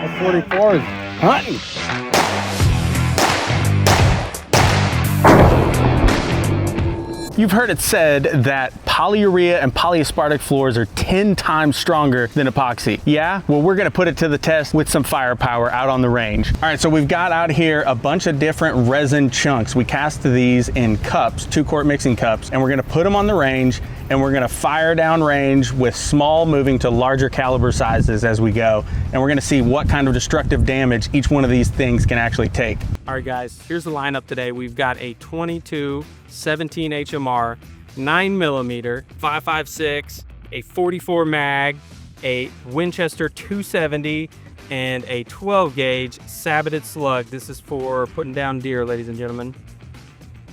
44 is hunting. You've heard it said that polyurea and polyaspartic floors are 10 times stronger than epoxy. Yeah? Well, we're gonna put it to the test with some firepower out on the range. All right, so we've got out here a bunch of different resin chunks. We cast these in cups, 2-quart mixing cups, and we're gonna put them on the range and we're gonna fire down range with small moving to larger caliber sizes as we go. And we're gonna see what kind of destructive damage each one of these things can actually take. All right guys, here's the lineup today. We've got a 22 17 HMR, 9mm, 5.56, a 44 mag, a Winchester 270, and a 12 gauge saboted slug. This is for putting down deer, ladies and gentlemen.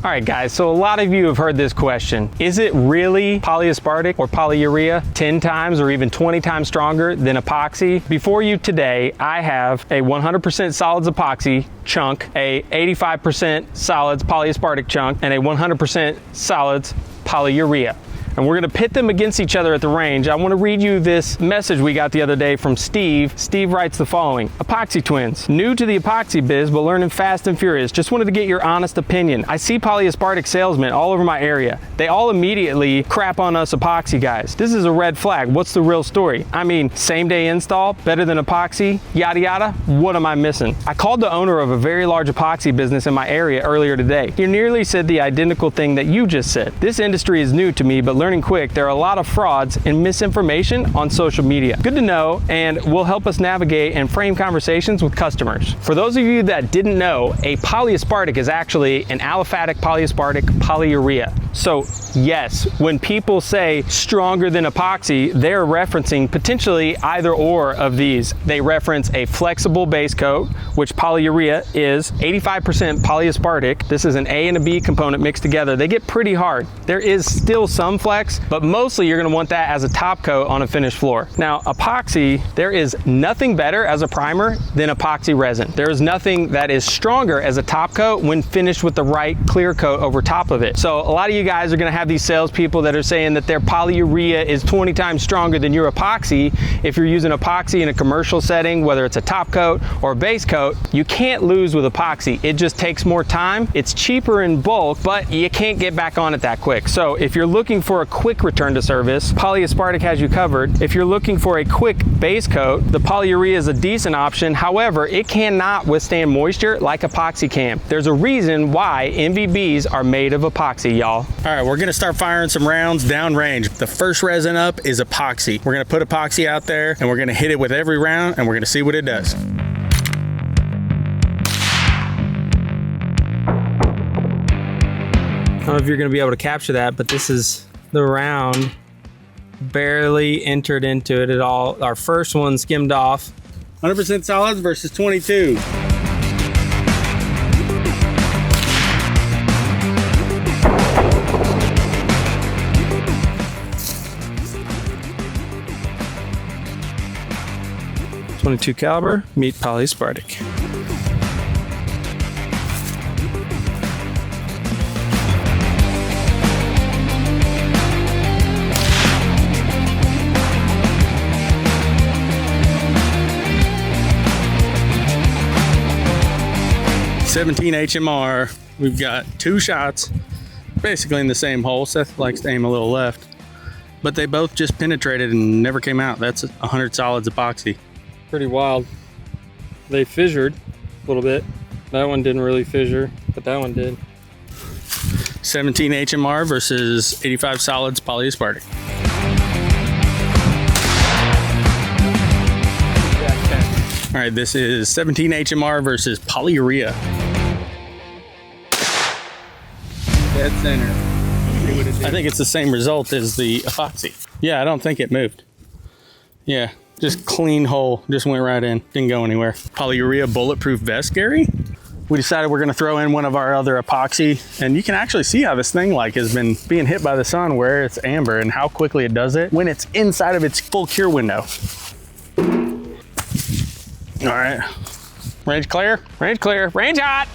All right guys, so a lot of you have heard this question. Is it really polyaspartic or polyurea 10 times or even 20 times stronger than epoxy? Before you today, I have a 100% solids epoxy chunk, a 85% solids polyaspartic chunk, and a 100% solids polyurea. And we're gonna pit them against each other at the range. I wanna read you this message we got the other day from Steve. Steve writes the following: Epoxy Twins, new to the epoxy biz, but learning fast and furious. Just wanted to get your honest opinion. I see polyaspartic salesmen all over my area. They all immediately crap on us epoxy guys. This is a red flag. What's the real story? I mean, same day install, better than epoxy, yada yada. What am I missing? I called the owner of a very large epoxy business in my area earlier today. He nearly said the identical thing that you just said. This industry is new to me, but learning quick, there are a lot of frauds and misinformation on social media. Good to know, and will help us navigate and frame conversations with customers. For those of you that didn't know, a polyaspartic is actually an aliphatic polyaspartic polyurea. So yes, when people say stronger than epoxy, they're referencing potentially either or of these. They reference a flexible base coat, which polyurea is 85% polyaspartic. This is an A and a B component mixed together. They get pretty hard. There is still some flex, but mostly you're gonna want that as a top coat on a finished floor. Now, epoxy, there is nothing better as a primer than epoxy resin. There is nothing that is stronger as a top coat when finished with the right clear coat over top of it. So a lot of you guys are gonna have these salespeople that are saying that their polyurea is 20 times stronger than your epoxy. If you're using epoxy in a commercial setting, whether it's a top coat or a base coat, you can't lose with epoxy. It just takes more time. It's cheaper in bulk, but you can't get back on it that quick. So if you're looking for a quick return to service, polyaspartic has you covered. If you're looking for a quick base coat, the polyurea is a decent option. However, it cannot withstand moisture like epoxy can. There's a reason why MVBs are made of epoxy, y'all. All right, we're gonna start firing some rounds downrange. The first resin up is epoxy. We're gonna put epoxy out there and we're gonna hit it with every round and we're gonna see what it does. I don't know if you're gonna be able to capture that, but this is the round barely entered into it at all. Our first one skimmed off. 100% solids versus 22. .22 caliber, meet polyaspartic. .17 HMR. We've got 2 shots, basically in the same hole. Seth likes to aim a little left, but they both just penetrated and never came out. That's 100 solids epoxy. Pretty wild. They fissured a little bit. That one didn't really fissure, but that one did. 17 HMR versus 85 solids polyaspartic. All right, this is 17 HMR versus polyurea. Dead center. I think it's the same result as the epoxy. Yeah, I don't think it moved. Yeah, just clean hole, just went right in, didn't go anywhere. Polyurea bulletproof vest, Gary? We decided we're gonna throw in one of our other epoxy, and you can actually see how this thing has been being hit by the sun where it's amber and how quickly it does it when it's inside of its full cure window. All right, range clear, range clear, range hot.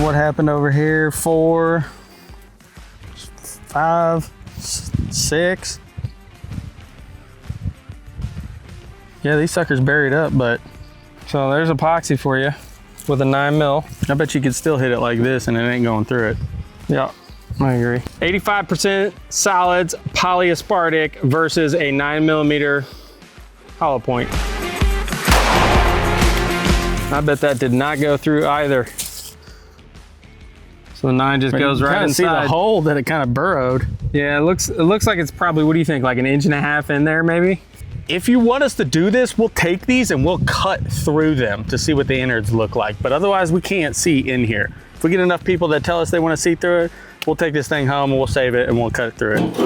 What happened over here? 4, 5, 6. Yeah, these suckers buried up, but. So there's epoxy for you with a 9 mil. I bet you could still hit it like this and it ain't going through it. Yeah, I agree. 85% solids polyaspartic versus a 9mm hollow point. I bet that did not go through either. So the 9 just goes right inside. See the hole that it kind of burrowed. Yeah, it looks like it's probably, what do you think, like 1.5 inches in there maybe? If you want us to do this, we'll take these and we'll cut through them to see what the innards look like. But otherwise, we can't see in here. If we get enough people that tell us they want to see through it, we'll take this thing home and we'll save it and we'll cut it through it.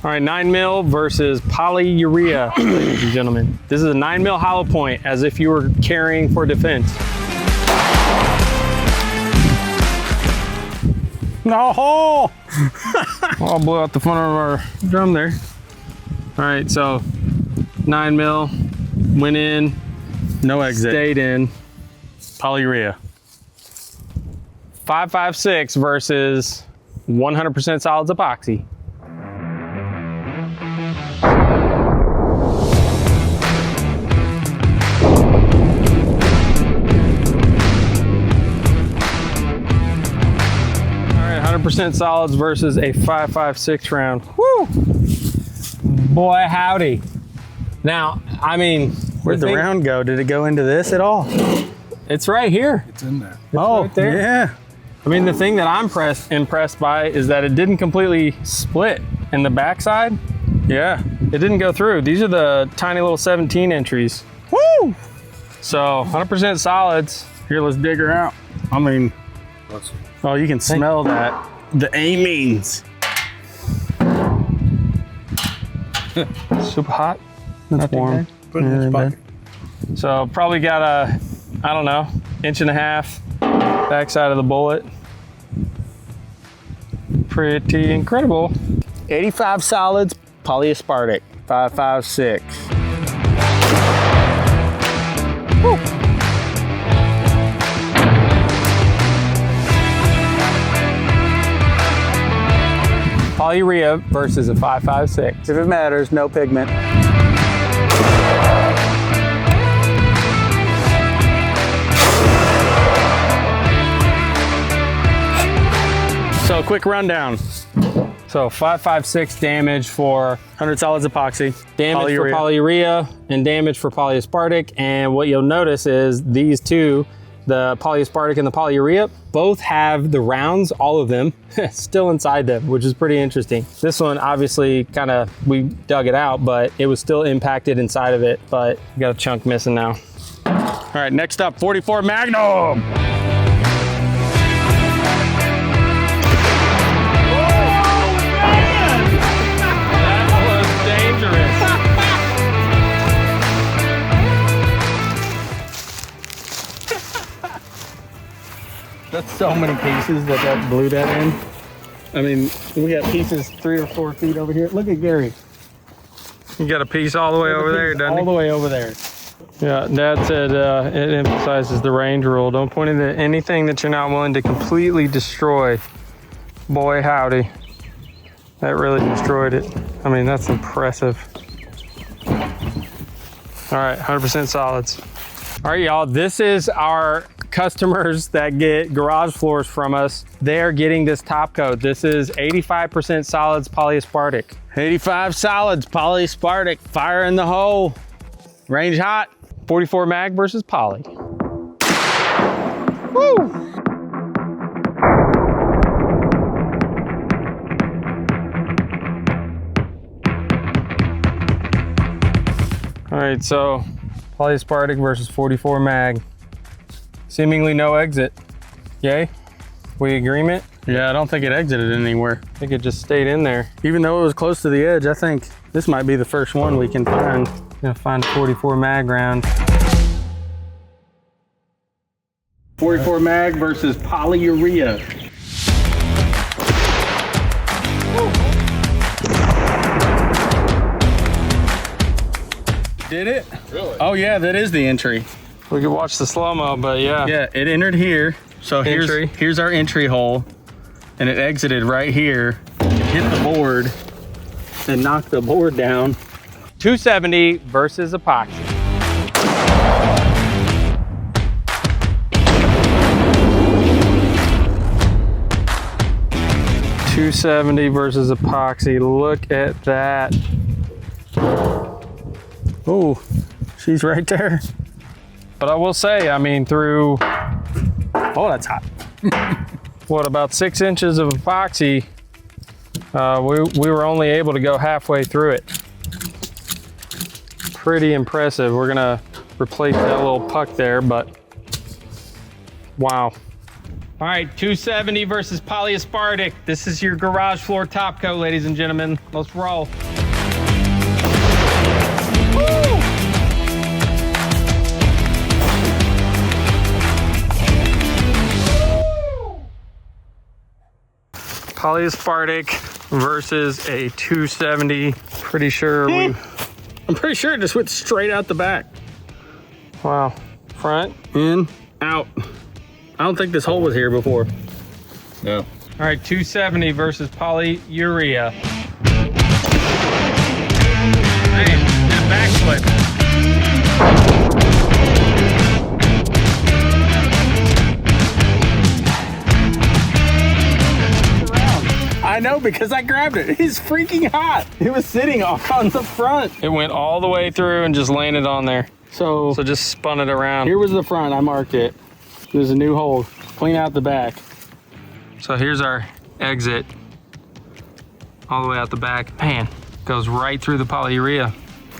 All right, 9 mil versus polyurea, ladies and gentlemen. This is a 9 mil hollow point, as if you were carrying for defense. No! All blew out the front of our drum there. All right, so 9 mil, went in, No exit. stayed in. Polyurea. 556 versus 100% solids epoxy. All right, 100% solids versus a 556 round. Woo! Boy, howdy. Now, I mean, Where'd the round go? Did it go into this at all? it's right here. It's in there. Oh, right there. yeah. I mean, the thing that I'm impressed by is that it didn't completely split in the backside. Yeah. It didn't go through. These are the tiny little 17 entries. Woo! So 100% solids. Here, let's dig her out. I mean, oh, you can smell that. The amines. Super hot. That's warm. Put it in his pocket. So probably got a, I don't know, 1.5 inches backside of the bullet. Pretty incredible. 85 solids, polyaspartic, 556. Woo. Polyurea versus a 556. If it matters, no pigment. So quick rundown. So 556 damage for 100 solids epoxy, damage for polyurea and damage for polyaspartic. And what you'll notice is these two, the polyaspartic and the polyurea, both have the rounds, all of them, still inside them, which is pretty interesting. This one, obviously, we dug it out, but it was still impacted inside of it, but you got a chunk missing now. All right, next up, 44 Magnum. That's so many pieces that blew that in. I mean, we got pieces 3 or 4 feet over here. Look at Gary. You got a piece all the way over there, doesn't All the way over there. Yeah, Dad said it emphasizes the range rule. Don't point into anything that you're not willing to completely destroy. Boy, howdy. That really destroyed it. I mean, that's impressive. All right, 100% solids. All right, y'all, this is our customers that get garage floors from us. They're getting this top coat. This is 85% solids polyaspartic. 85 solids, polyaspartic, fire in the hole. Range hot. 44 mag versus poly. Woo! All right, so polyaspartic versus 44 mag. Seemingly no exit. Yay? We agreement? Yeah, I don't think it exited anywhere. I think it just stayed in there. Even though it was close to the edge, I think this might be the first one we can find. Gonna find 44 mag round. 44 mag versus polyurea. Did it? Really? Oh yeah, that is the entry. We could watch the slow-mo, but yeah. Yeah, it entered here So Entry. here's our entry hole, and it exited right here. It hit the board and knocked the board down. 270 versus epoxy. $270 versus epoxy. Look at that. Oh, she's right there. But I will say, I mean, through Oh, that's hot. what, about 6 inches of epoxy, we were only able to go halfway through it. Pretty impressive. We're gonna replace that little puck there, but wow. All right, 270 versus Polyaspartic. This is your garage floor top coat, ladies and gentlemen. Let's roll. Woo! Polyaspartic versus a 270. Pretty sure I'm pretty sure it just went straight out the back. wow. Front. In, out. I don't think this hole was here before. No. All right, 270 versus polyurea. Man, that backflip. I know because I grabbed it. It's freaking hot. It was sitting on the front. It went all the way through and just landed on there. So So just spun it around. here was the front. I marked it. There's a new hole. Clean out the back. So here's our exit. All the way out the back. Man, goes right through the polyurea.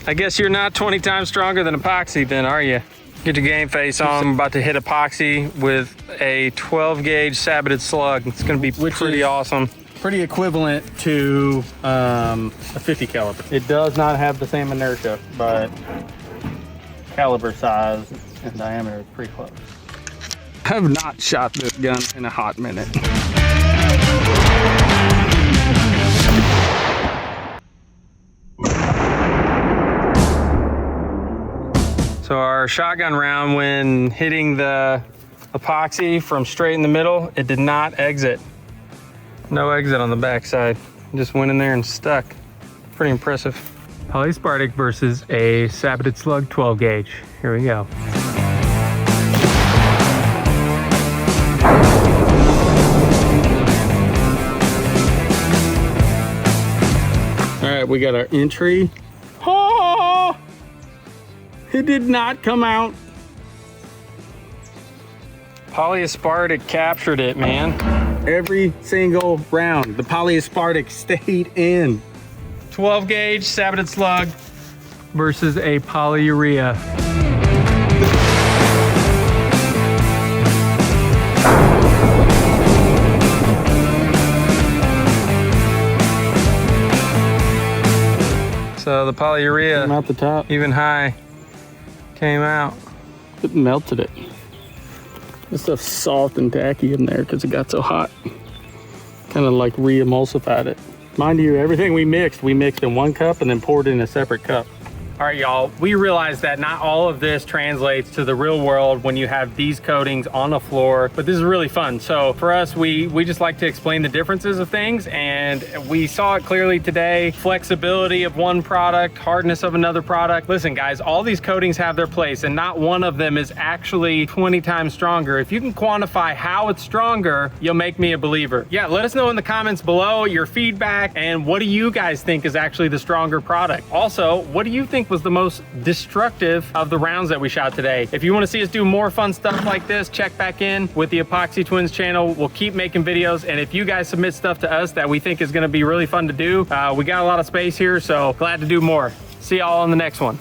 I guess you're not 20 times stronger than epoxy then, are you? Get your game face on. I'm about to hit epoxy with a 12 gauge saboted slug. It's gonna be pretty awesome. Pretty equivalent to a 50 caliber. It does not have the same inertia, but caliber size and diameter is pretty close. I have not shot this gun in a hot minute. So our shotgun round, when hitting the epoxy from straight in the middle, it did not exit. No exit on the backside. Just went in there and stuck. Pretty impressive. Polyaspartic versus a saboted slug 12 gauge. Here we go. All right, we got our entry. Oh, it did not come out. Polyaspartic captured it, man. Every single round, the Polyaspartic stayed in. 12 gauge saboted slug versus a polyurea. So the polyurea, Came out the top. even high, came out. It melted it. This stuff's soft and tacky in there because it got so hot. Kind of like re-emulsified it. Mind you, everything we mixed in one cup and then poured in a separate cup. All right, y'all, we realize that not all of this translates to the real world when you have these coatings on the floor, but this is really fun. So for us, we just like to explain the differences of things, and we saw it clearly today. Flexibility of one product, hardness of another product. Listen, guys, all these coatings have their place, and not one of them is actually 20 times stronger. If you can quantify how it's stronger, you'll make me a believer. Yeah, let us know in the comments below your feedback, and what do you guys think is actually the stronger product? Also, what do you think was the most destructive of the rounds that we shot today? If you want to see us do more fun stuff like this, check back in with the Epoxy Twins channel. We'll keep making videos, and if you guys submit stuff to us that we think is going to be really fun to do, we got a lot of space here, so glad to do more. See y'all on the next one.